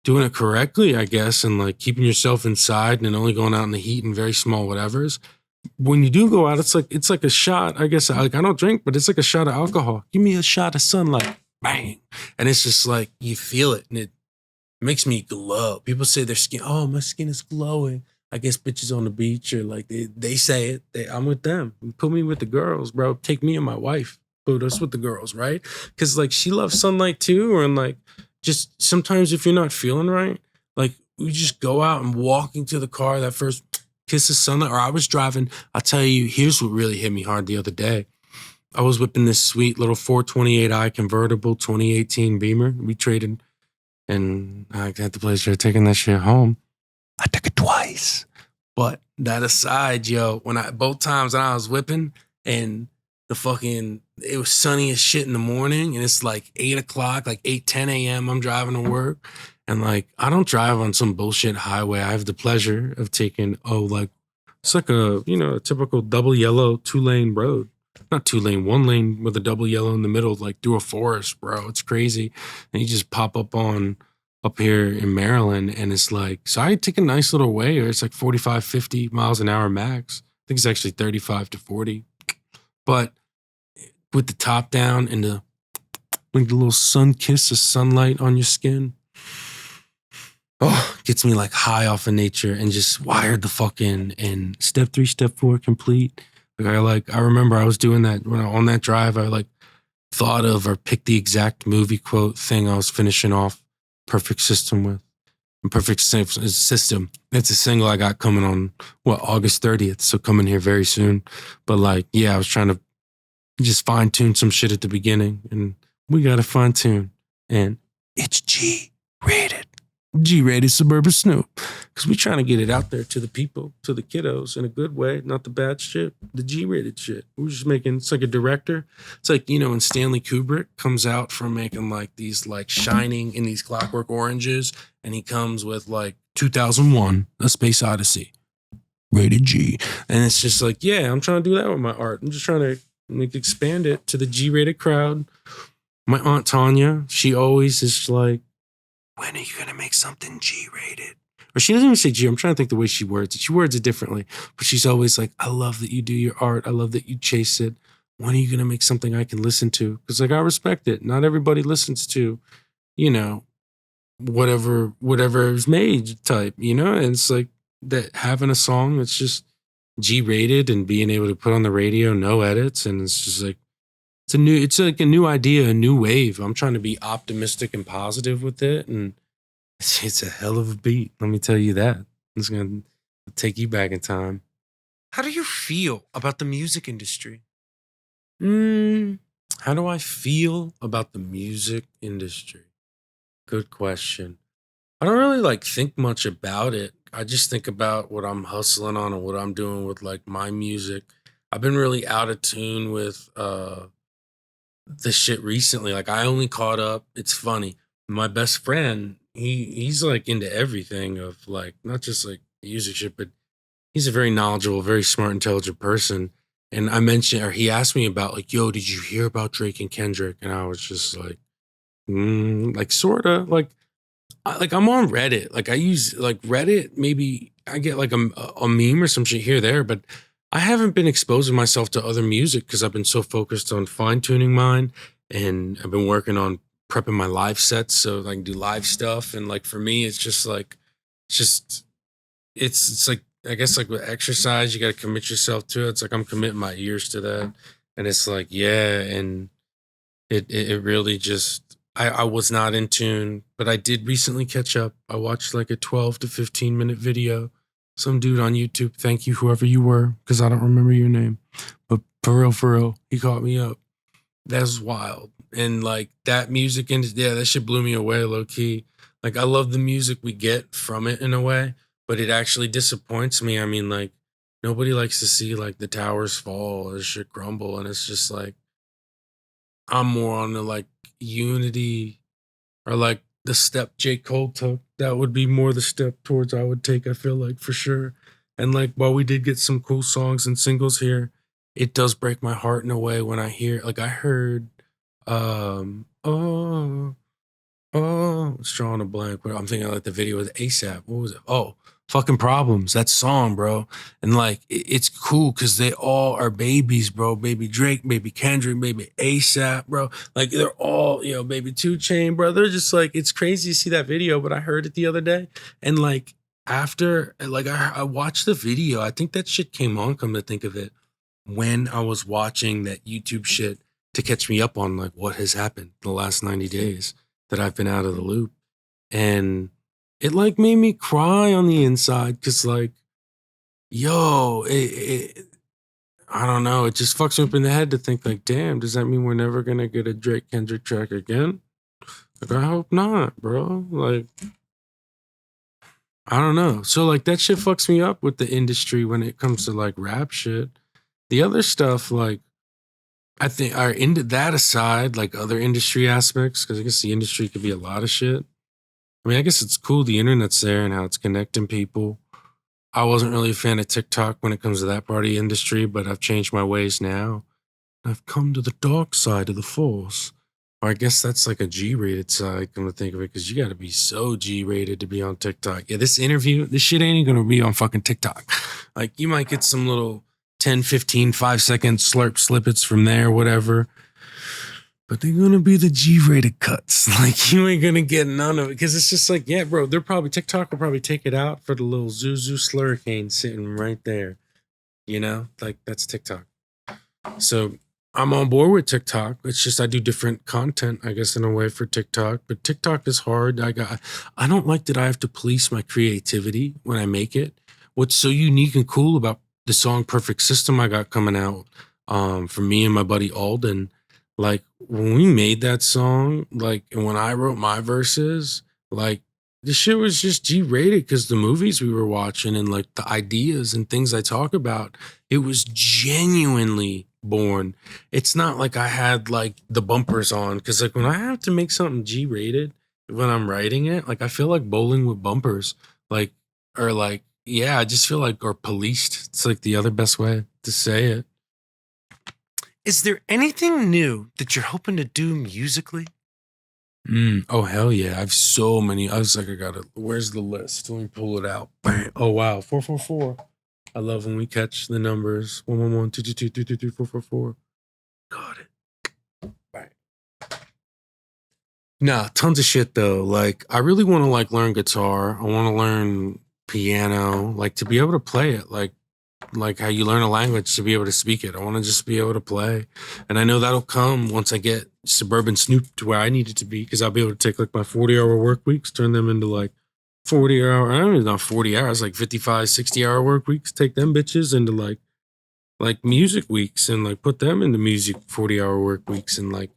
doing it correctly, I guess, and like keeping yourself inside and only going out in the heat and very small whatevers, when you do go out, it's like a shot. I guess like I don't drink, but it's like a shot of alcohol. Give me a shot of sunlight, bang, and it's just like you feel it, and it makes me glow. People say their skin, oh, my skin is glowing. I guess bitches on the beach or like they say it. I'm with them. Put me with the girls, bro. Take me and my wife. Put us with the girls, right? Because like she loves sunlight too, or like just sometimes if you're not feeling right, like we just go out and walking to the car. That first kiss of sunlight, or I was driving. I'll tell you, here's what really hit me hard the other day. I was whipping this sweet little 428i convertible 2018 Beamer. We traded, and I had the pleasure of taking that shit home. I took it twice. But that aside, yo, both times when I was whipping and it was sunny as shit in the morning and it's like 8 o'clock, like 10 a.m. I'm driving to work. And like, I don't drive on some bullshit highway. I have the pleasure of taking, it's like a typical double yellow 2-lane road. Not 2-lane, 1 lane with a double yellow in the middle, like through a forest, bro. It's crazy. And you just pop up on up here in Maryland. And it's like, so I take a nice little way, or it's like 45, 50 miles an hour max. I think it's actually 35 to 40. But with the top down and the little sun kiss of sunlight on your skin, oh, gets me like high off of nature and just wired the fuck in. And step 3, step 4 complete. I remember I was doing that when on that drive. I like thought of or picked the exact movie quote thing I was finishing off Perfect System with. And Perfect System. It's a single I got coming on August 30th. So coming here very soon. But like, yeah, I was trying to just fine tune some shit at the beginning, and we got to fine tune, and it's G-rated. G-rated Suburban Snoop, because we trying to get it out there to the people, to the kiddos in a good way, not the bad shit, the G-rated shit. We're just making, it's like a director. It's like, when Stanley Kubrick comes out from making like these like Shining in these Clockwork Oranges, and he comes with like 2001, A Space Odyssey, rated G. And it's just like, yeah, I'm trying to do that with my art. I'm just trying to expand it to the G-rated crowd. My Aunt Tanya, she always is like, when are you going to make something G-rated? Or she doesn't even say G. I'm trying to think the way she words it. She words it differently. But she's always like, I love that you do your art. I love that you chase it. When are you going to make something I can listen to? Because like, I respect it. Not everybody listens to, whatever is made type, And it's like that having a song that's just G-rated and being able to put on the radio, no edits. And it's just like, it's like a new idea, a new wave. I'm trying to be optimistic and positive with it. And it's a hell of a beat. Let me tell you that. It's going to take you back in time. How do you feel about the music industry? How do I feel about the music industry? Good question. I don't really like think much about it. I just think about what I'm hustling on and what I'm doing with like my music. I've been really out of tune with the shit recently. Like I only caught up. It's funny. My best friend, he's like into everything of like not just like music shit, but he's a very knowledgeable, very smart, intelligent person. And I mentioned, or he asked me about like, yo, did you hear about Drake and Kendrick? And I was just like, like sorta like I'm on Reddit. Like I use like Reddit. Maybe I get like a meme or some shit here or there, but I haven't been exposing myself to other music because I've been so focused on fine tuning mine, and I've been working on prepping my live sets so I can do live stuff. And like for me, it's just like it's like I guess like with exercise, you got to commit yourself to it. It's like I'm committing my ears to that, and it's like yeah, and it really just I was not in tune, but I did recently catch up. I watched like a 12 to 15 minute video. Some dude on YouTube, thank you, whoever you were, because I don't remember your name. But for real, he caught me up. That's wild. And like that music, and yeah, that shit blew me away low key. Like I love the music we get from it in a way, but it actually disappoints me. I mean, like nobody likes to see like the towers fall or shit crumble. And it's just like, I'm more on the like unity or like the step J. Cole took. That would be more the step towards I would take, I feel like, for sure. And like while we did get some cool songs and singles here, it does break my heart in a way when I hear like I heard it's drawing a blank. But I'm thinking like the video with ASAP. What was it? Oh, fucking Problems. That song, bro. And like it's cool because they all are babies, bro. Baby Drake, baby Kendrick, baby ASAP, bro. Like they're all, baby 2 Chainz, bro. They're just like, it's crazy to see that video, but I heard it the other day. And like after, like I watched the video, I think that shit came on, come to think of it, when I was watching that YouTube shit to catch me up on like what has happened the last 90 days that I've been out of the loop. And it like made me cry on the inside because like, yo, I don't know. It just fucks me up in the head to think like, damn, does that mean we're never going to get a Drake Kendrick track again? Like, I hope not, bro. Like, I don't know. So like that shit fucks me up with the industry when it comes to like rap shit. The other stuff, like, I think are into that aside, like other industry aspects, because I guess the industry could be a lot of shit. I mean, I guess it's cool the internet's there and how it's connecting people. I wasn't really a fan of TikTok when it comes to that part of the industry, but I've changed my ways now. I've come to the dark side of the force. Or I guess that's like a G-rated site, come to think of it, because you got to be so G-rated to be on TikTok. Yeah, this interview, this shit ain't going to be on fucking TikTok. Like, you might get some little 10, 15, 5-second slurp snippets from there, whatever. But they're going to be the G-rated cuts. Like, you ain't going to get none of it. Because it's just like, yeah, bro, TikTok will probably take it out for the little Zuzu slurricane sitting right there. You know? Like, that's TikTok. So I'm on board with TikTok. It's just I do different content, I guess, in a way for TikTok. But TikTok is hard. I don't like that I have to police my creativity when I make it. What's so unique and cool about the song Perfect System I got coming out from me and my buddy Alden, like when we made that song, like, and when I wrote my verses, like the shit was just G-rated because the movies we were watching and like the ideas and things I talk about, it was genuinely born. It's not like I had like the bumpers on, because like when I have to make something G-rated when I'm writing it, like I feel like bowling with bumpers, like, or like, yeah, I just feel like, or policed. It's like the other best way to say it. Is there anything new that you're hoping to do musically? Oh, hell yeah. I have so many. I was like, where's the list? Let me pull it out. Bang. Oh, wow. 444. I love when we catch the numbers. 111, 222, 333, 444. Got it. Bang. Nah, tons of shit though. Like, I really want to like learn guitar. I want to learn piano, like to be able to play it. Like how you learn a language to be able to speak it. I want to just be able to play. And I know that'll come once I get Suburban Snoop to where I need it to be, because I'll be able to take like my 40-hour work weeks, turn them into like 40-hour, I don't know, not 40 hours, like 55, 60-hour work weeks, take them bitches into like music weeks and like put them into music 40-hour work weeks. And like,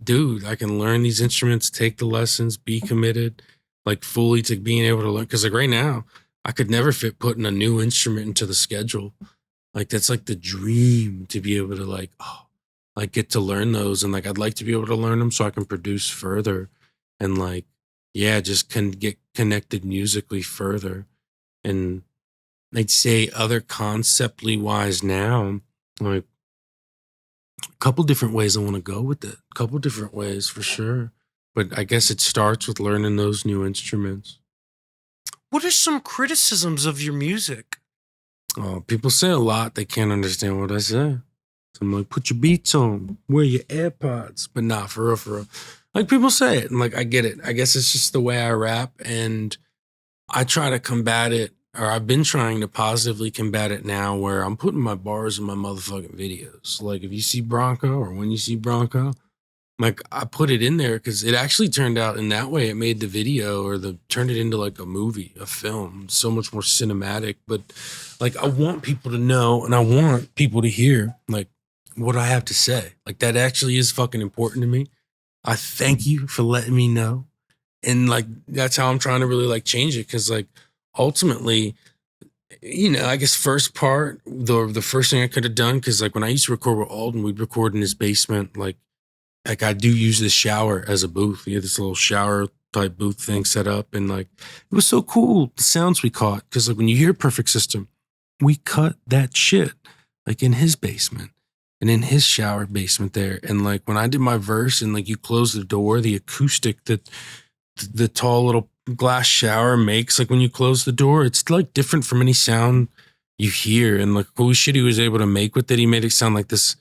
dude, I can learn these instruments, take the lessons, be committed, like fully to being able to learn. Because like right now, I could never fit putting a new instrument into the schedule. Like that's like the dream, to be able to like, like get to learn those. And like, I'd like to be able to learn them so I can produce further and like, yeah, just can get connected musically further. And I'd say other conceptually wise now, like a couple different ways I want to go with it. A couple different ways for sure. But I guess it starts with learning those new instruments. What are some criticisms of your music? Oh, people say a lot. They can't understand what I say. So I'm like, put your beats on, wear your AirPods. But nah, for real, for real. Like people say it, and like I get it. I guess it's just the way I rap, and I try to combat it, or I've been trying to positively combat it now, where I'm putting my bars in my motherfucking videos. Like if you see Bronco, or when you see Bronco, like I put it in there because it actually turned out in that way. It made the video turned it into like a movie, a film, so much more cinematic. But like I want people to know, and I want people to hear like what I have to say. Like that actually is fucking important to me. I thank you for letting me know. And like that's how I'm trying to really like change it. Cause like ultimately, you know, I guess first part, the first thing I could have done, because like when I used to record with Alden, we'd record in his basement, like I do use the shower as a booth. We had this little shower type booth thing set up, and like it was so cool, the sounds we caught. Because like when you hear Perfect System, we cut that shit like in his basement and in his shower basement there. And like when I did my verse and like you close the door, the acoustic that the tall little glass shower makes, like when you close the door, it's like different from any sound you hear. And like cool shit he was able to make with it, he made it sound like this.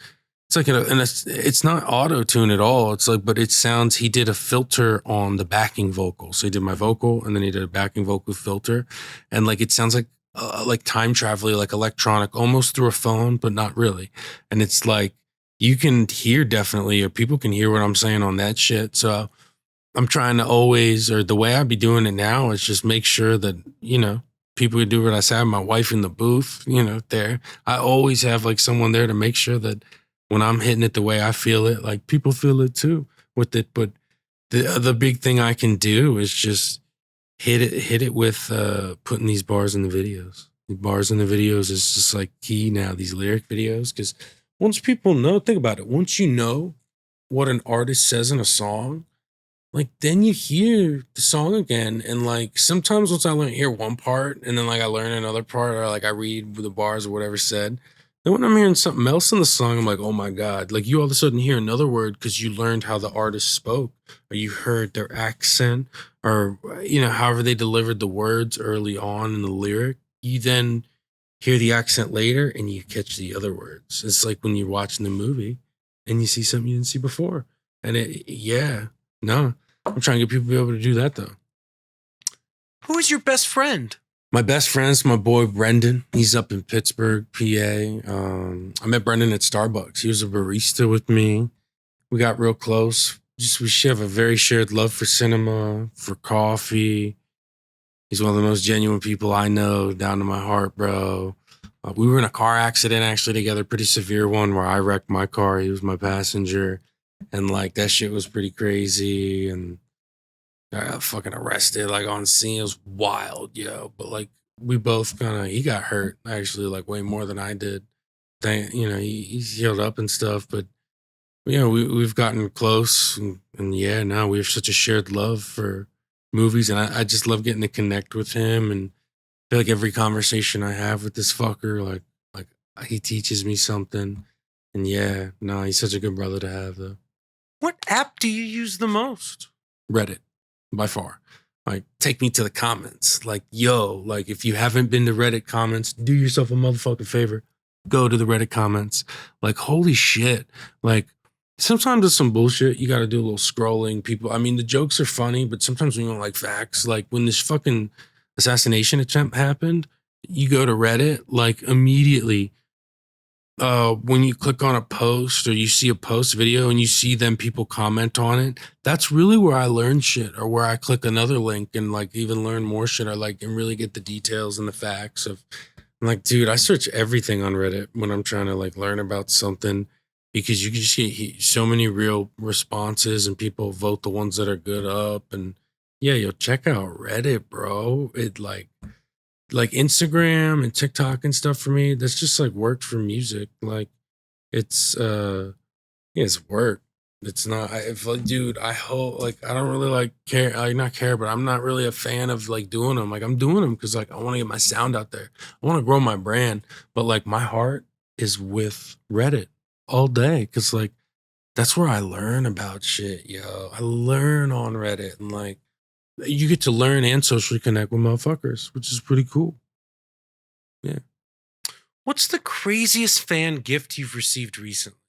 It's like, and it's not auto-tune at all. It's like, but it sounds, he did a filter on the backing vocal. So he did my vocal and then he did a backing vocal filter. And like, it sounds like time traveling, like electronic, almost through a phone, but not really. And it's like, you can hear definitely, or people can hear what I'm saying on that shit. So I'm trying to always, or the way I be doing it now is just make sure that, you know, people who do what I say. I have my wife in the booth, you know, there. I always have like someone there to make sure that when I'm hitting it the way I feel it, like people feel it too with it. But the big thing I can do is just hit it with putting these bars in the videos. The bars in the videos is just like key now, these lyric videos. Because once people know, think about it, once you know what an artist says in a song, like then you hear the song again. And like sometimes once I hear one part and then like I learn another part, or like I read the bars or whatever said, Then when I'm hearing something else in the song, I'm like, oh my God. Like you all of a sudden hear another word because you learned how the artist spoke, or you heard their accent, or, however they delivered the words early on in the lyric. You then hear the accent later and you catch the other words. It's like when you're watching the movie and you see something you didn't see before. And no, I'm trying to get people to be able to do that though. Who is your best friend? My best friend's my boy Brendan. He's up in Pittsburgh, PA. I met Brendan at Starbucks. He was a barista with me. We got real close. We have a very shared love for cinema, for coffee. He's one of the most genuine people I know, down to my heart, bro. We were in a car accident actually together, pretty severe one where I wrecked my car. He was my passenger. And like that shit was pretty crazy. And I got fucking arrested like on scene. It was wild, yo. But like we both he got hurt actually like way more than I did. He's healed up and stuff. But we've gotten close and yeah, now we have such a shared love for movies. And I just love getting to connect with him. And I feel like every conversation I have with this fucker, like he teaches me something. And yeah, no, he's such a good brother to have though. What app do you use the most? Reddit. By far. Like, take me to the comments. Like, yo, like if you haven't been to Reddit comments, do yourself a motherfucking favor. Go to the Reddit comments. Like, holy shit. Like, sometimes it's some bullshit. You got to do a little scrolling. People, I mean, the jokes are funny, but sometimes we don't like facts. Like, when this fucking assassination attempt happened, you go to Reddit, like, immediately. When you click on a post or you see a post video and you see them people comment on it, that's really where I learn shit, or where I click another link and like even learn more shit, or like and really get the details and the facts of. I'm like, dude, I search everything on Reddit when I'm trying to like learn about something, because you can just get so many real responses and people vote the ones that are good up. And yeah, yo, check out Reddit, bro. It like Instagram and TikTok and stuff for me, that's just like work for music. Like it's it's work. It's not if like dude, I hope like I don't really like care not care, but I'm not really a fan of like doing them. Like I'm doing them because like I want to get my sound out there. I want to grow my brand. But like my heart is with Reddit all day. Cause like that's where I learn about shit, yo. I learn on Reddit, and like you get to learn and socially connect with motherfuckers, which is pretty cool. Yeah. What's the craziest fan gift you've received recently?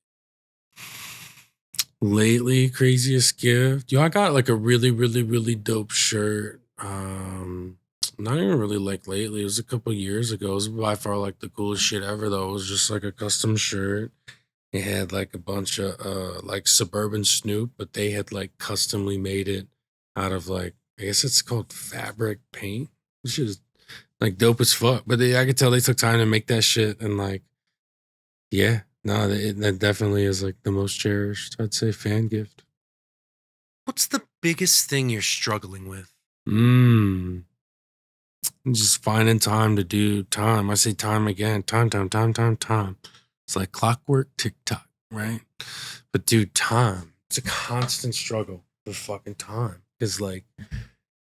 Lately, craziest gift. Yo, I got like a really, really, really dope shirt. Not even really like lately. It was a couple years ago. It was by far like the coolest shit ever though. It was just like a custom shirt. It had like a bunch of like Suburban Snoop, but they had like customly made it out of like, I guess it's called fabric paint. Which is like dope as fuck. But I could tell they took time to make that shit, and like, yeah, no, that definitely is like the most cherished, I'd say, fan gift. What's the biggest thing you're struggling with? Just finding time to do time. I say time again. Time. It's like clockwork, tick-tock, right? But dude, time. It's a constant struggle for fucking time. Because like,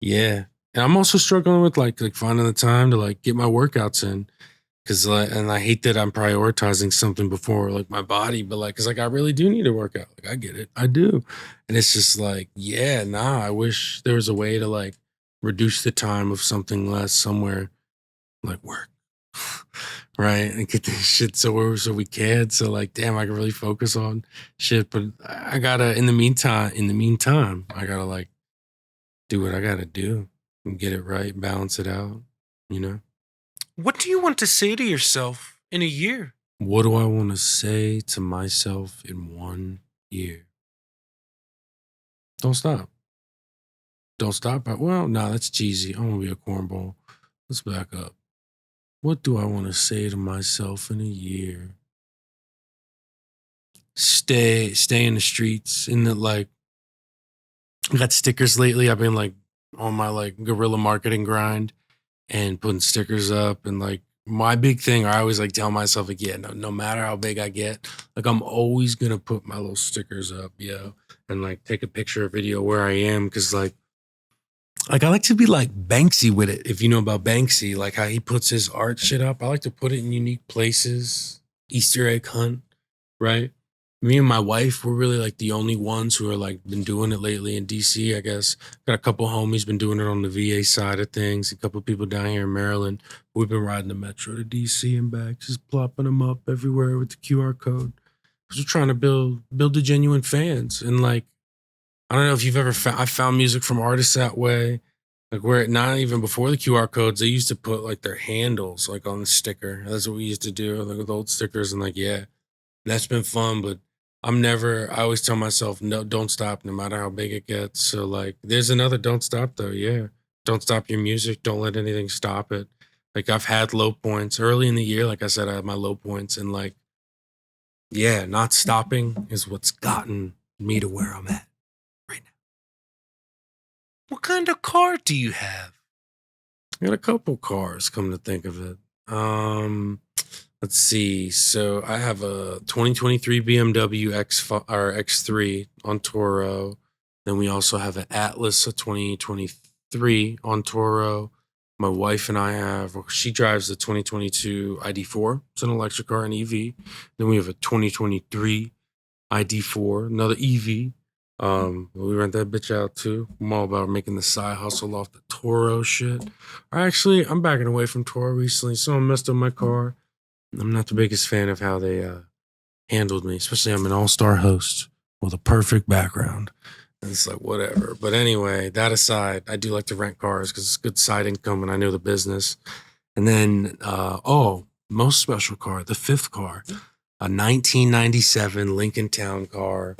yeah. And I'm also struggling with like finding the time to like get my workouts in. Cause like, and I hate that I'm prioritizing something before like my body, but like, cause like I really do need to work out. Like I get it. I do. And it's just like, yeah, nah, I wish there was a way to like reduce the time of something less somewhere like work. Right. And get this shit so we can. So like, damn, I can really focus on shit. But I gotta, in the meantime, I gotta like do what I gotta do and get it right, balance it out, you know? What do you want to say to yourself in a year? What do I want to say to myself in 1 year? Don't stop. Don't stop. Well, nah, that's cheesy. I want to be a cornball. Let's back up. What do I want to say to myself in a year? Stay in the streets. In the like, I got stickers lately. I've been like on my like guerrilla marketing grind and putting stickers up, and like my big thing, I always like tell myself like, yeah, no matter how big I get, like I'm always gonna put my little stickers up, and like take a picture or video where I am, because like I like to be like Banksy with it. If you know about Banksy, like how he puts his art shit up, I like to put it in unique places. Easter egg hunt, right? Me and my wife, we're really like the only ones who are like been doing it lately in DC, I guess. Got a couple homies been doing it on the VA side of things, a couple people down here in Maryland. We've been riding the metro to DC and back, just plopping them up everywhere with the QR code. Because we're trying to build the genuine fans. And like, I don't know if you've ever found, I found music from artists that way. Like where not even before the QR codes, they used to put like their handles like on the sticker. That's what we used to do, like with old stickers. And like, yeah, that's been fun. But I always tell myself, no, don't stop no matter how big it gets. So like there's another don't stop though. Yeah. Don't stop your music. Don't let anything stop it. Like I've had low points early in the year. Like I said, I had my low points and like, yeah, not stopping is what's gotten me to where I'm at right now. What kind of car do you have? I got a couple cars, come to think of it. Let's see. So I have a 2023 BMW X3 on Toro. Then we also have an Atlas, a 2023 on Toro. My wife and I have, she drives the 2022 ID4. It's an electric car, an EV. Then we have a 2023 ID4, another EV. We rent that bitch out too. I'm all about making the side hustle off the Toro shit. Actually, I'm backing away from Toro recently. Someone messed up my car. I'm not the biggest fan of how they handled me, especially I'm an all-star host with a perfect background. And it's like, whatever. But anyway, that aside, I do like to rent cars because it's good side income and I know the business. And then, most special car, the fifth car, a 1997 Lincoln Town car.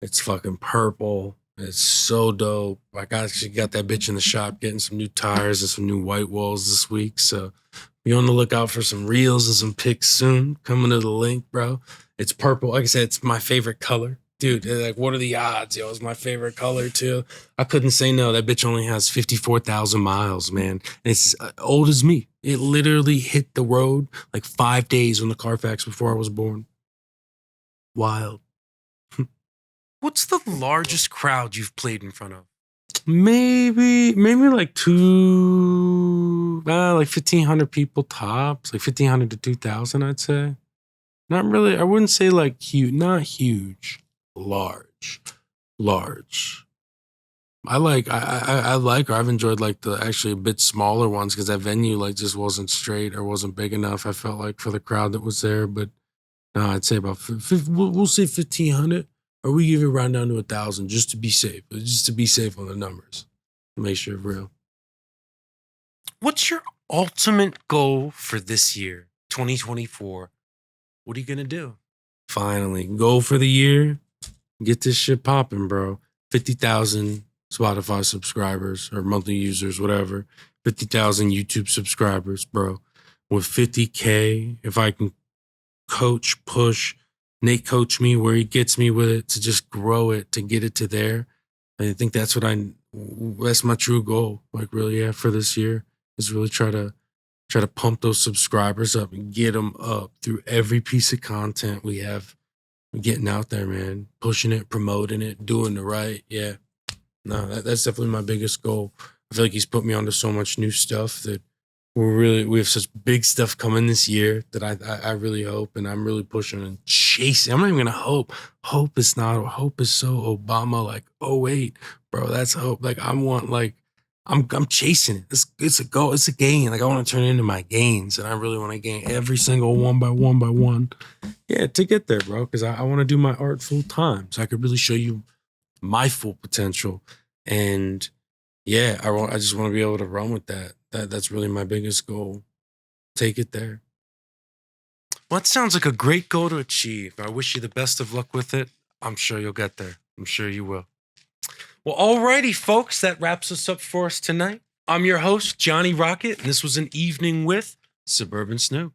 It's fucking purple. It's so dope. I actually got that bitch in the shop getting some new tires and some new white walls this week. So be on the lookout for some reels and some pics soon. Coming to the link, bro. It's purple. Like I said, it's my favorite color. Dude, like, what are the odds? Yo, it's my favorite color, too. I couldn't say no. That bitch only has 54,000 miles, man. And it's old as me. It literally hit the road like 5 days on the Carfax before I was born. Wild. What's the largest crowd you've played in front of? Maybe like like 1,500 people tops, like 1,500 to 2,000, I'd say. Not really. I wouldn't say like huge, not huge, large. I like, or I've enjoyed like the actually a bit smaller ones because that venue like just wasn't straight or wasn't big enough. I felt like for the crowd that was there, but no, I'd say about, we'll say 1,500. Or we give it round down to 1,000 just to be safe. Just to be safe on the numbers. Make sure it's real. What's your ultimate goal for this year, 2024? What are you going to do? Finally, goal for the year, get this shit popping, bro. 50,000 Spotify subscribers or monthly users, whatever. 50,000 YouTube subscribers, bro. With 50K, if I can coach, push, Nate coach me where he gets me with it to just grow it, to get it to there. I think that's that's my true goal. Like really, yeah, for this year is really try to pump those subscribers up and get them up through every piece of content we have getting out there, man. Pushing it, promoting it, doing the right. Yeah. No, that's definitely my biggest goal. I feel like he's put me onto so much new stuff that we have such big stuff coming this year that I really hope, and I'm really pushing and chasing. I'm not even gonna hope. Hope is so Obama, like, oh wait, bro, that's hope. Like I'm chasing it. It's a goal, it's a gain. Like I want to turn it into my gains, and I really want to gain every single one by one. Yeah, to get there, bro, because I want to do my art full time, so I could really show you my full potential. And yeah, I just want to be able to run with that. That's really my biggest goal. Take it there. Well, that sounds like a great goal to achieve. I wish you the best of luck with it. I'm sure you'll get there. I'm sure you will. Well, alrighty, folks, that wraps us up for us tonight. I'm your host, Johnny Rocket, and this was an evening with Suburban Snoop.